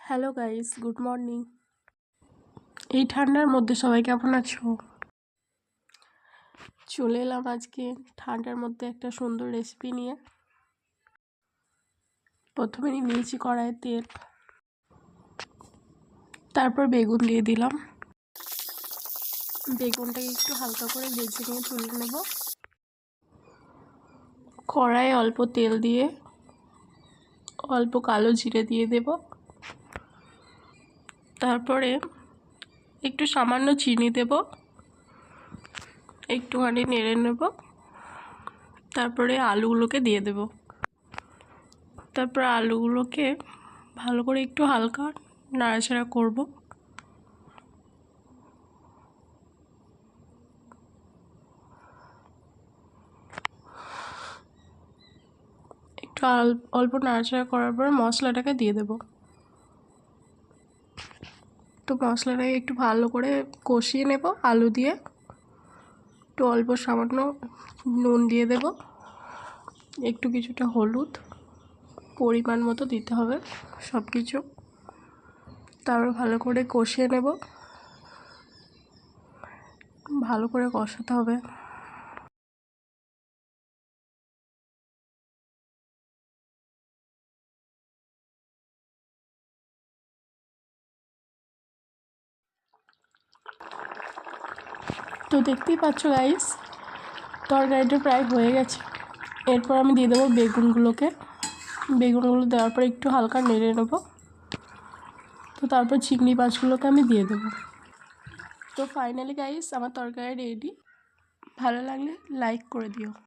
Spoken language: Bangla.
Hello guys, good morning. এই ঠান্ডার মধ্যে সবাই কেমন আছো? চলে এলাম আজকে ঠান্ডার মধ্যে একটা সুন্দর রেসিপি নিয়ে। প্রথমে নিয়েছি কড়াইয়ে তেল, তারপর বেগুন দিয়ে দিলাম। বেগুনটাকে একটু হালকা করে ভেজে নিয়ে তুলে নেব। কড়াইয়ে অল্প তেল দিয়ে অল্প কালো জিরে দিয়ে দেব। তারপরে একটু সামান্য চিনি দেব, একটুখানি নেড়ে নেব। তারপরে আলুগুলোকে দিয়ে দেব। তারপর আলুগুলোকে ভালো করে একটু হালকা নাড়াচাড়া করব। একটু অল্প নাড়াচাড়া করার পর মশলাটাকে দিয়ে দেব। তো মশলাটাকে একটু ভালো করে কষিয়ে নেব আলু দিয়ে। একটু অল্প সামান্য নুন দিয়ে দেব, একটু কিছুটা হলুদ পরিমাণ মতো দিতে হবে সব কিছু। তারপর ভালো করে কষিয়ে নেব, ভালো করে কষাতে হবে। তো দেখতেই পাচ্ছ গাইস, তরকারিটা প্রায় হয়ে গেছে। এরপর আমি দিয়ে দেবো বেগুনগুলোকে। বেগুনগুলো দেওয়ার পর একটু হালকা নেড়ে নেব। তো তারপর চিংড়ি মাছগুলোকে আমি দিয়ে দেবো। তো ফাইনালি গাইস, আমার তরকারি রেডি। ভালো লাগলে লাইক করে দিও।